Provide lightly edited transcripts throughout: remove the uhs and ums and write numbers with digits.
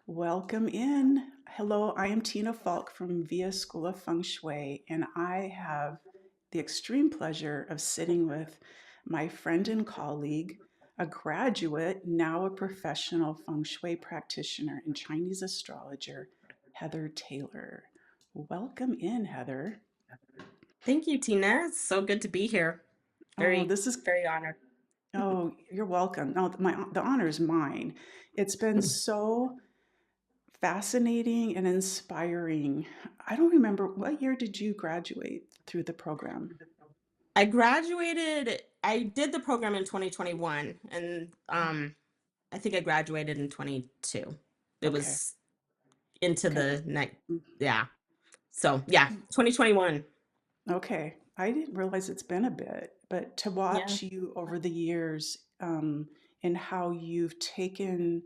Welcome in. Hello, I am Tina Falk from Via School of Feng Shui, and I have the extreme pleasure of sitting with my friend and colleague, a graduate, now a professional Feng Shui practitioner and Chinese astrologer, Heather Taylor. Welcome in, Heather. Thank you, Tina. It's so good to be here. Oh, Very, this is very honored. Oh, you're welcome. No, the honor is mine. It's been so fascinating and inspiring. I don't remember what year did you graduate through the program? I did the program in 2021 and I think I graduated in 22. It Okay. was into Okay. the next, Mm. yeah. So, yeah, 2021. Okay. I didn't realize it's been a bit, but to Yeah. watch you over the years, and how you've taken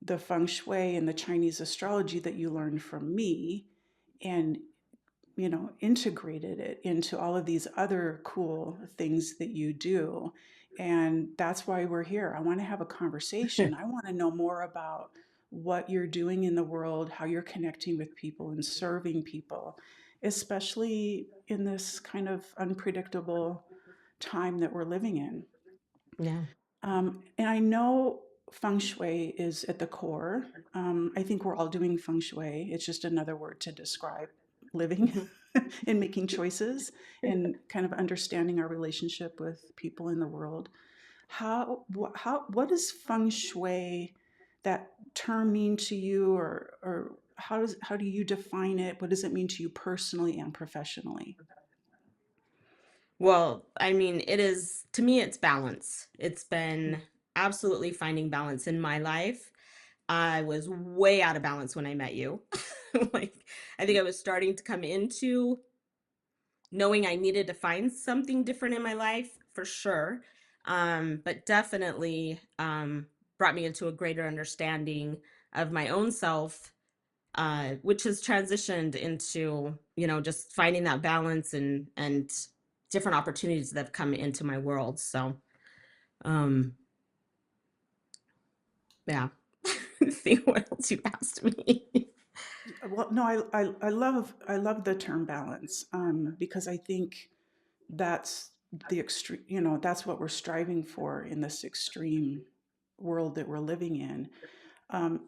the feng shui and the Chinese astrology that you learned from me and integrated it into all of these other cool things that you do. And that's why we're here. I want to have a conversation. I want to know more about what you're doing in the world, how you're connecting with people and serving people, especially in this kind of unpredictable time that we're living in. Yeah. And I know feng shui is at the core. I think we're all doing feng shui. It's just another word to describe living Mhm. and making choices and kind of understanding our relationship with people in the world. What does feng shui, that term, mean to you, or how do you define it? What does it mean to you personally and professionally? Well, I mean, to me, it's balance. It's been absolutely finding balance in my life. I was way out of balance when I met you. Like, I think I was starting to come into knowing I needed to find something different in my life for sure. But definitely brought me into a greater understanding of my own self, which has transitioned into, just finding that balance and different opportunities that have come into my world. So, um, yeah. See what else you asked me. Well, no, I love the term balance, because I think that's the extreme. That's what we're striving for in this extreme world that we're living in.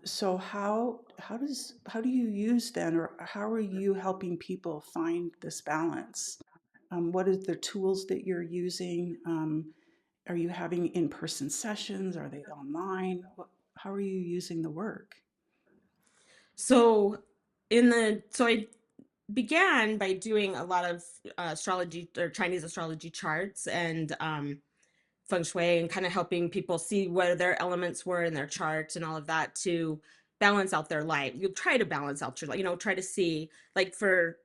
So how do you use then, or how are you helping people find this balance? What are the tools that you're using? Are you having in-person sessions? Are they online? How are you using the work? So so I began by doing a lot of astrology or Chinese astrology charts and feng shui and kind of helping people see where their elements were in their charts and all of that to balance out their life. You try to balance out your life, try to see, like, for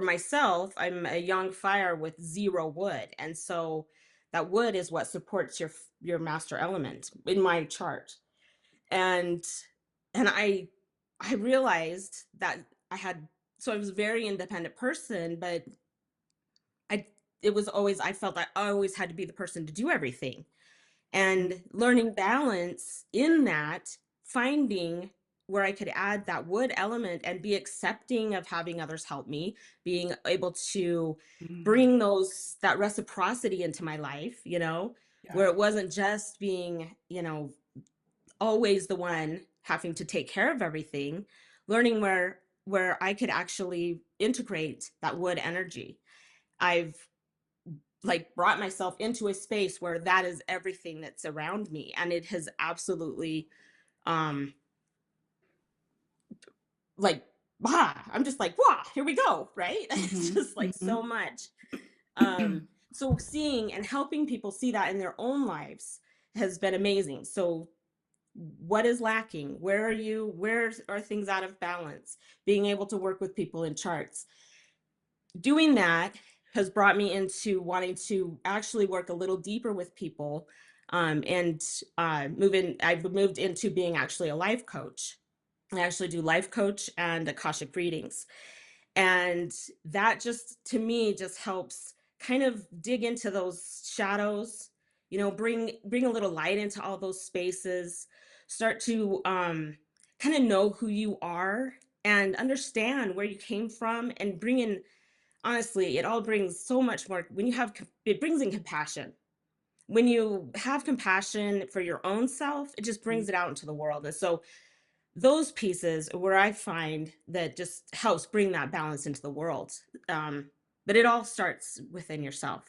myself, I'm a young fire with zero wood. And so that wood is what supports your master element in my chart. And and I realized that I had so I was a very independent person, but I it was always I felt like I always had to be the person to do everything. And learning balance in that, finding where I could add that wood element and be accepting of having others help me, being able to Mm, bring that reciprocity into my life, yeah. where it wasn't just being, always the one having to take care of everything, learning where I could actually integrate that wood energy. I've like brought myself into a space where that is everything that's around me, and it has absolutely um like I'm just like, wow, here we go, right? It's Hmm. just like Hmm. so much. So seeing and helping people see that in their own lives has been amazing. So what is lacking? Where are things out of balance? Being able to work with people in charts, doing that has brought me into wanting to actually work a little deeper with people, and I've moved into being actually a life coach. I actually do life coach and akashic readings, and that just to me just helps kind of dig into those shadows, bring a little light into all those spaces, start to kind of know who you are and understand where you came from and bring in, honestly, it all brings so much more when you have it brings in compassion. When you have compassion for your own self, it just Mm. brings it out into the world. And so those pieces are where I find that just helps bring that balance into the world. Um, but it all starts within yourself.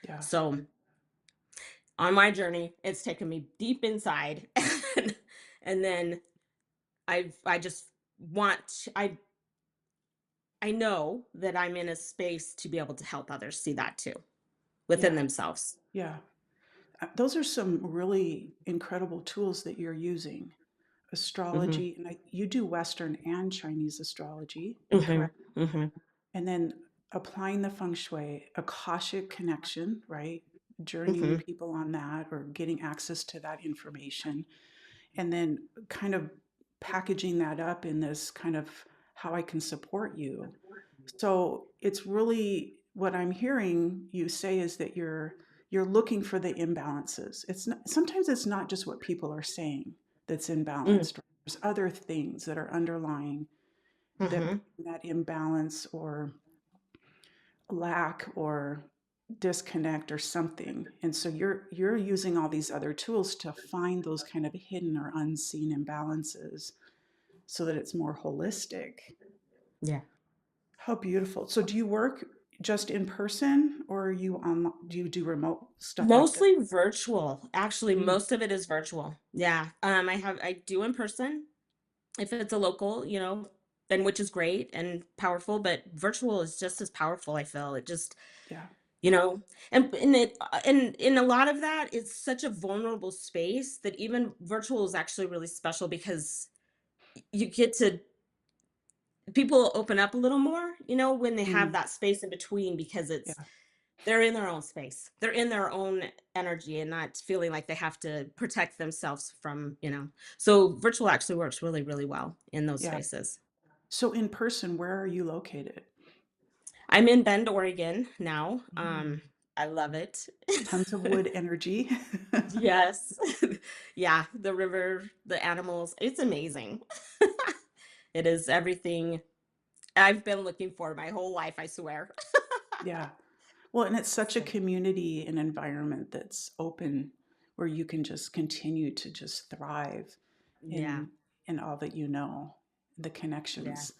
Yeah. So on my journey, it's taken me deep inside, and then I just want I know that I'm in a space to be able to help others see that too within Yeah. themselves. Yeah. Those are some really incredible tools that you're using. Mhm. Astrology, and you do Western and Chinese astrology, Mhm. correct? Mhm. And then applying the feng shui, Akashic connection, right? Journeying Mhm. people on that or getting access to that information. And then kind of packaging that up in this kind of how I can support you. So it's really what I'm hearing you say is that you're looking for the imbalances. It's not, sometimes it's not just what people are saying that's Mm. imbalanced. There's other things that are underlying that Mhm. bring that imbalance or lack or disconnect or something. And so you're using all these other tools to find those kind of hidden or unseen imbalances so that it's more holistic. Yeah. How beautiful. So do you work just in person or are you on do you do remote stuff like that? Mostly virtual. Actually, Mm, most of it is virtual. Yeah. I do in person. If it's a local, then which is great and powerful, but virtual is just as powerful, I feel. It just, yeah. you know, and in a lot of that, it's such a vulnerable space that even virtual is actually really special because you get to people open up a little more, when they have Mm, that space in between because it's yeah. they're in their own space. They're in their own energy and not feeling like they have to protect themselves from. So virtual actually works really, really well in those Yeah. spaces. So in person, where are you located? I'm in Bend, Oregon now. Mm, I love it. tons of wood energy. Yes. Yeah, the river, the animals, it's amazing. It is everything I've been looking for my whole life, I swear. Yeah. Well, and it's such a So, community and environment that's open where you can just continue to just thrive yeah. in all that you know, the Yeah. connections.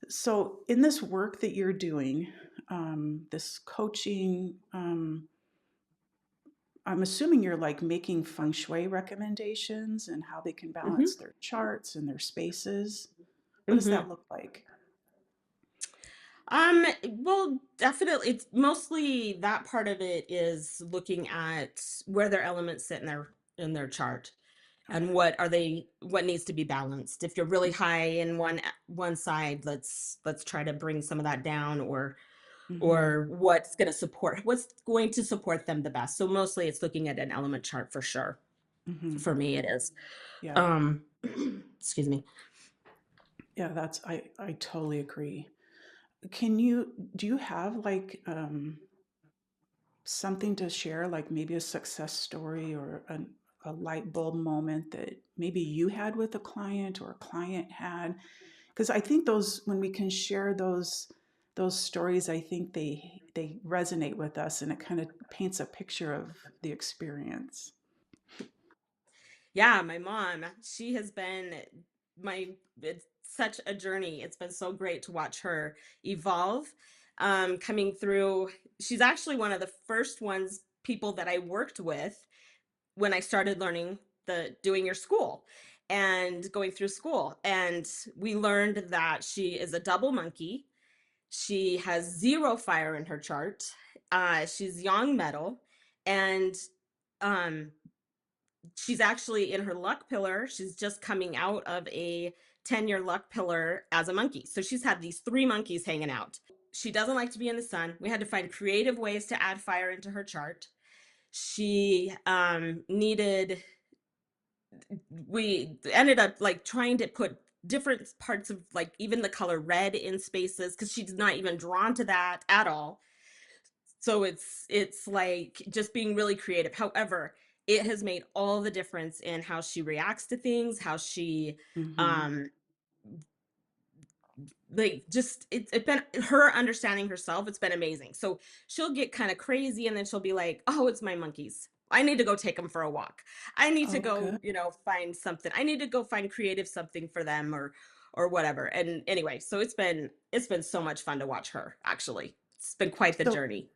So, in this work that you're doing, this coaching, I'm assuming you're like making feng shui recommendations and how they can balance Mhm. their charts and their spaces. What does that Mhm. look like? Well, definitely it's mostly that part of it is looking at where their elements sit in their chart and Okay. what needs to be balanced. If you're really high in one side, let's try to bring some of that down Mm-hmm. or what's going to support them the best. So mostly it's looking at an element chart for sure. Mm-hmm. For me it is. Yeah. Um excuse me. Yeah, I totally agree. Can you do you have like something to share, like maybe a success story or a light bulb moment that maybe you had with a client or a client had? Because I think those when we can share those stories, I think they resonate with us and it kind of paints a picture of the experience. Yeah, my mom, she has been my it's such a journey. It's been so great to watch her evolve. Coming through, she's actually one of the first people that I worked with when I started learning the doing your school and going through school. And we learned that she is a double monkey. She has zero fire in her chart. She's young metal, and um she's actually in her luck pillar. She's just coming out of a 10-year luck pillar as a monkey. So she's had these three monkeys hanging out. She doesn't like to be in the sun. We had to find creative ways to add fire into her chart. She needed, we ended up like trying to put different parts of like even the color red in spaces because she's not even drawn to that at all. So it's like just being really creative. However, it has made all the difference in how she reacts to things, how she Mhm. um like just it's been her understanding herself, it's been amazing. So she'll get kind of crazy and then she'll be like, "Oh, it's my monkeys. I need to go take them for a walk. I need to Oh, good. go, find something. I need to go find creative something for them or whatever." And anyway, so it's been so much fun to watch her, actually. It's been quite the So journey.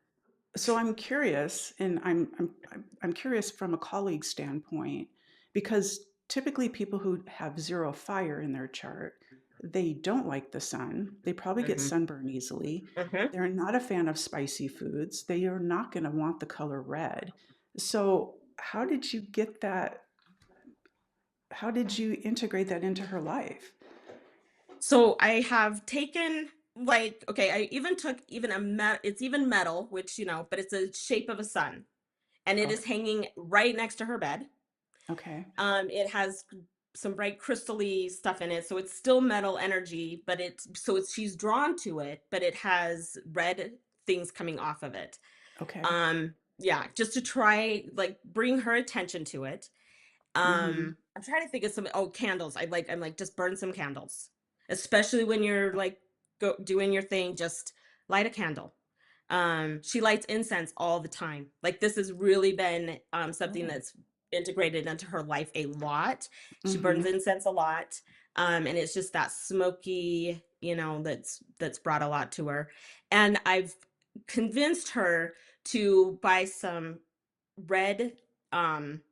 so I'm curious, and I'm curious from a colleague standpoint, because typically people who have zero fire in their chart, they don't like the sun. They probably get Mhm. sunburn easily. Mhm. They're not a fan of spicy foods. They are not going to want the color red. So how did you get that? How did you integrate that into her life? So I have taken, like, okay, I even took even it's even metal, which, but it's a shape of a sun, and it is Okay. hanging right next to her bed. Okay. It has some bright crystally stuff in it, so it's still metal energy, but she's drawn to it, but it has red things coming off of it. Okay. Yeah, just to try, like, bring her attention to it. Mm-hmm. I'm trying to think of candles. I'm like, just burn some candles. Especially when you're like doing your thing, just light a candle. She lights incense all the time. Like, this has really been something Oh. that's integrated into her life a lot. She burns Mm-hmm. incense a lot. And it's just that smoky, that's brought a lot to her. And I've convinced her to buy some red um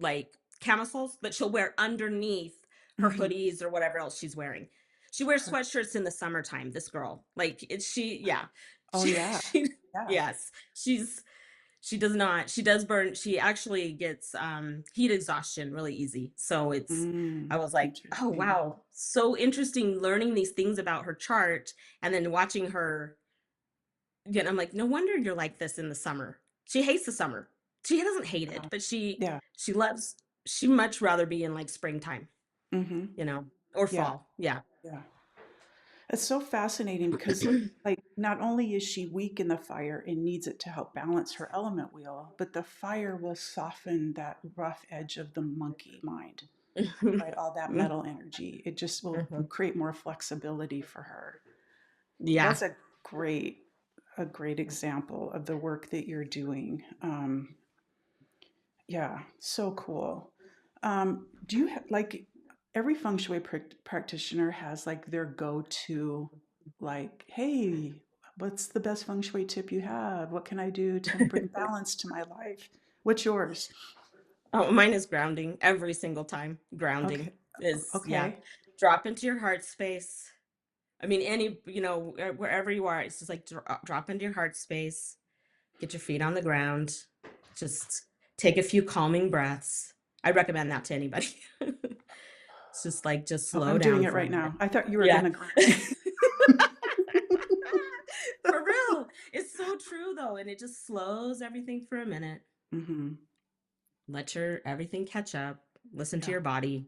like camisoles that she'll wear underneath her Mm-hmm. hoodies or whatever else she's wearing. She wears sweatshirts in the summertime, this girl. Like, yeah. Oh She, yeah. she Yeah. yes. She does not. She does burn. She actually gets heat exhaustion really easy. So Mm, I was like, "Oh, interesting. wow. So interesting learning these things about her chart and then watching her." Again, I'm like, "No wonder you're like this in the summer." She hates the summer. She doesn't hate it, Wow. but she Yeah. she loves she much rather be in, like, springtime, Mhm. or Yeah. fall. Yeah. Yeah. It's so fascinating because, like, not only is she weak in the fire and needs it to help balance her element wheel, but the fire will soften that rough edge of the monkey mind, Mhm. right? All that Mm, metal energy. It just will mhm. create more flexibility for her. Yeah. That's a great example of the work that you're doing. Yeah, so cool. Do you like every feng shui practitioner has like their go-to, like, hey, what's the best feng shui tip you have? What can I do to bring balance to my life? What's yours? Oh, mine is grounding every single time. Okay, Grounding is, yeah. okay. Drop into your heart space. I mean, wherever you are, it's just like drop into your heart space, get your feet on the ground, just take a few calming breaths. I recommend that to anybody. It's just like, just Oh, slow I'm doing down it for a right minute. now. I thought you were Yeah. gonna ground me. For real. It's so true though, and it just slows everything for a minute. Hmm. Let your everything catch up. Listen to Yeah. your body.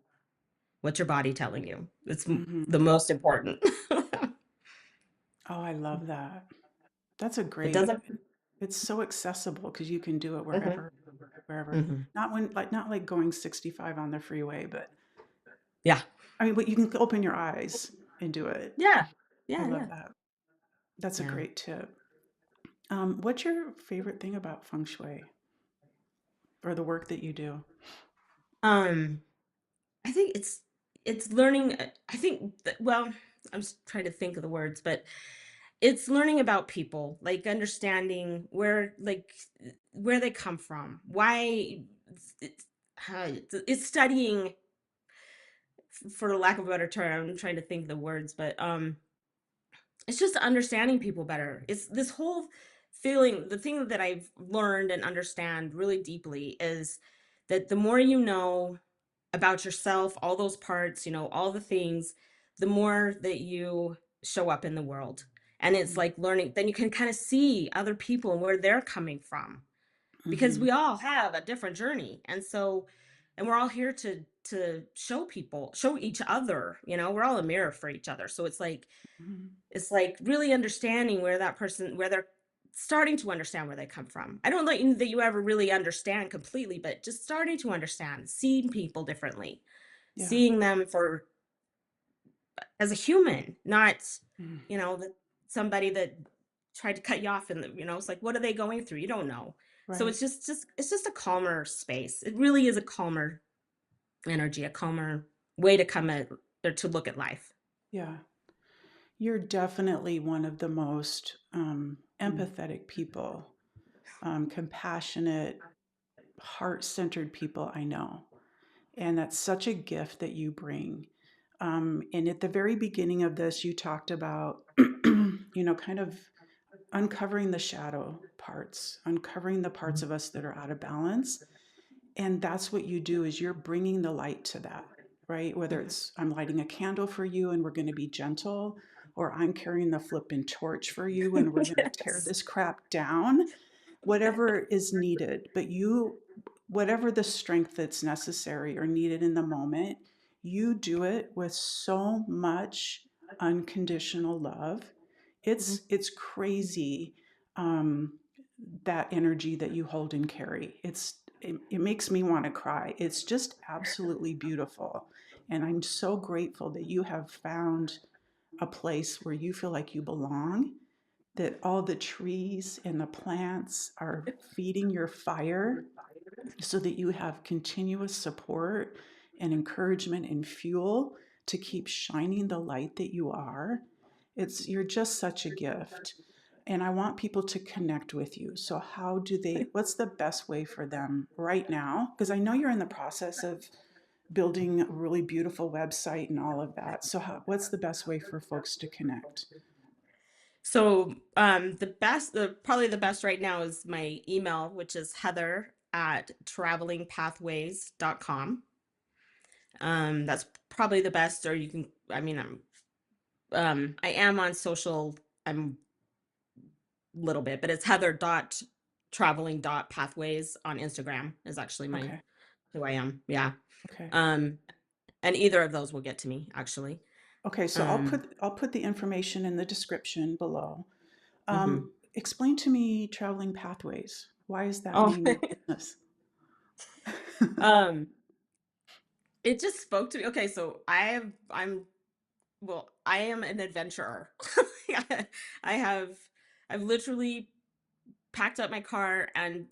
What's your body telling you? It's Hmm. the most important. Oh, I love that. That's a It great. doesn't. It's so accessible because you can do it Mhm, wherever. mhm. Not like going 65 on the freeway, but Yeah. I mean, but you can open your eyes and do it. Yeah. I Yeah, love yeah. that. That's a Yeah. great tip. What's your favorite thing about feng shui or the work that you do? Um, I think it's learning, I think that, well, I'm just trying to think of the words, but it's learning about people, like understanding where they come from, why it's, it's studying, for lack of a better term. I'm trying to think of the words, but it's just understanding people better. It's this whole feeling. The thing that I've learned and understand really deeply is that the more you know about yourself, all those parts, all the things, the more that you show up in the world. And it's like learning, then you can kind of see other people and where they're coming from, because Mm-hmm. we all have a different journey. And we're all here to show each other, we're all a mirror for each other. So it's like really understanding where that person, where they're starting to understand where they come from. I don't think that you ever really understand completely, but just starting to understand, seeing people differently, Yeah. seeing them for as a human, not, Mm. that somebody that tried to cut you off and it's like, what are they going through? You don't know. So Right. it's just a calmer space. It really is a calmer energy, a calmer way to come at or to look at life. Yeah. You're definitely one of the most Mm. empathetic people, compassionate, heart centered people I know. And that's such a gift that you bring. And at the very beginning of this, you talked about, kind of uncovering the shadow parts, uncovering the parts of us that are out of balance. And that's what you do is you're bringing the light to that, right? Whether Mhm. it's I'm lighting a candle for you and we're going to be gentle, or I'm carrying the flipping torch for you and we're going to tear Yes. this crap down, whatever is needed. But whatever the strength that's necessary or needed in the moment, you do it with so much unconditional love. Mhm. It's crazy, um, that energy that you hold and carry. It makes me want to cry. It's just absolutely beautiful. And I'm so grateful that you have found a place where you feel like you belong, that all the trees and the plants are feeding your fire so that you have continuous support and encouragement and fuel to keep shining the light that you are. You're just such a gift. And I want people to connect with you. So what's the best way for them right now? Because I know you're in the process of building a really beautiful website and all of that. So what's the best way for folks to connect? So, probably the best right now is my email, which is heather@travelingpathways.com. That's probably the best, or you can, I mean, I am on social, I'm a little bit, but it's heather.traveling.pathways on Instagram is actually Okay. who I am. Yeah. Okay. Um, and either of those will get to me actually. Okay. So Um, I'll put the information in the description below. mhm. Explain to me traveling pathways. Why is that Oh, name your business? um, it just spoke to me. Okay, so I am an adventurer. Yeah, I have I've literally packed up my car and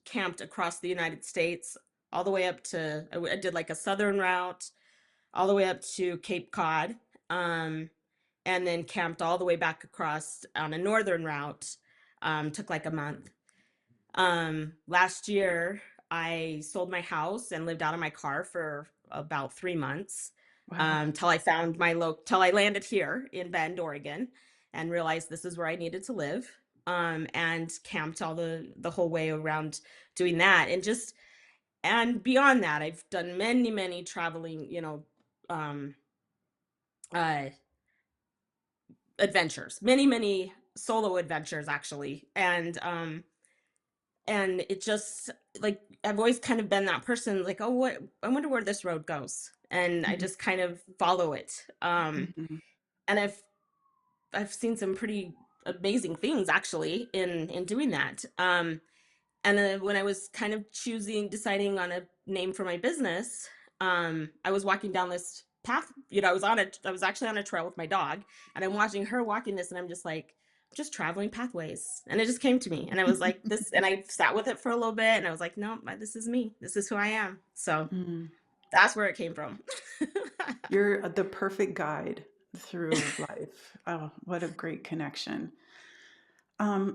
camped across the United States all the way up to I did like a southern route all the way up to Cape Cod. Um and then camped all the way back across on a northern route. Took like a month. Last year, I sold my house and lived out of my car for about 3 months, Wow. till I landed here in Bend, Oregon, and realized this is where I needed to live. And camped all the whole way around doing that, and beyond that, I've done many, many traveling, um, uh, adventures, many, many solo adventures actually, and it just like I've always kind of been that person like, oh, what I wonder where this road goes, and I Mhm, just kind of follow it. mhm, And I've seen some pretty amazing things actually in doing that. And when I was kind of deciding on a name for my business, I was walking down this path. I was actually on a trail with my dog, and I'm watching her walking this, and I'm just like, just traveling pathways, and it just came to me, and I was like, this, and I sat with it for a little bit, and I was like, no, this is me. This is who I am. So mm. that's where it came from. You're the perfect guide through life. Oh, what a great connection.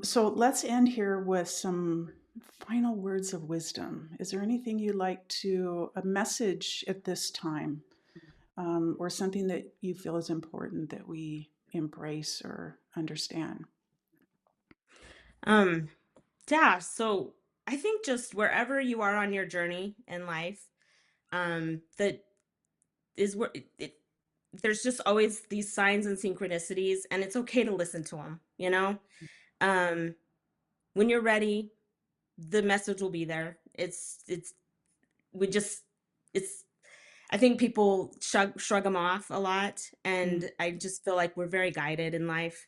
So let's end here with some final words of wisdom. Is there anything you'd like a message at this time, or something that you feel is important that we embrace or understand? um, yeah. So I think just wherever you are on your journey in life, that is where there's just always these signs and synchronicities, and it's okay to listen to them. um when you're ready, the message will be there. It's we just it's I think people shrug them off a lot, Mm, and I just feel like we're very guided in life,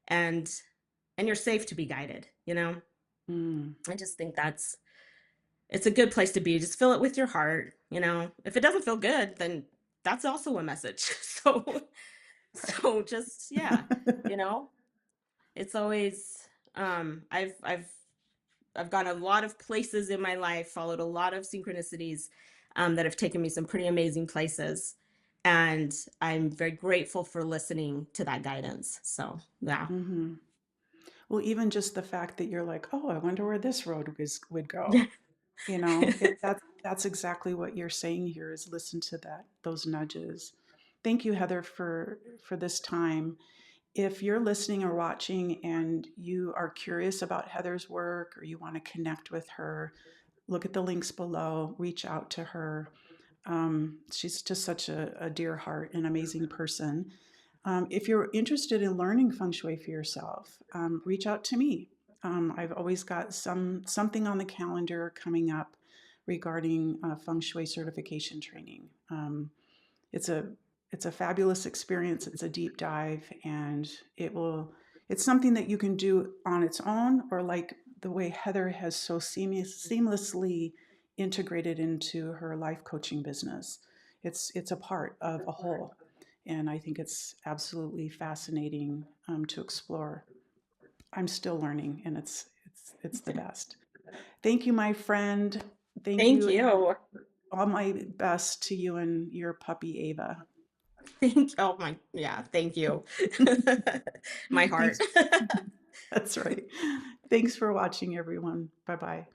and and you're safe to be guided, you know? Mm. I just think it's a good place to be. Just fill it with your heart, you know? If it doesn't feel good, then that's also a message. So Right. so just yeah, you know? It's always I've gone a lot of places in my life, followed a lot of synchronicities that have taken me some pretty amazing places. And I'm very grateful for listening to that guidance. So, yeah. Hmm. Well, even just the fact that you're like, oh, I wonder where this road would Yeah. go. That's exactly what you're saying here is listen to those nudges. Thank you, Heather, for this time. If you're listening or watching and you are curious about Heather's work or you want to connect with her, look at the links below, reach out to her. She's just such a dear heart, an amazing person. If you're interested in learning feng shui for yourself, reach out to me. I've always got something on the calendar coming up regarding feng shui certification training. It's a it's a fabulous experience. It's a deep dive, and it's something that you can do on its own, or like the way Heather has so seamlessly integrated into her life coaching business. It's a part of a whole, and I think it's absolutely fascinating to explore. I'm still learning, and it's the best. Thank you, my friend. Thank Thank you, and you. all my best to you and your puppy Ava. Oh my, yeah, thank you. My heart. Thanks. That's right. Thanks for watching, everyone. Bye bye.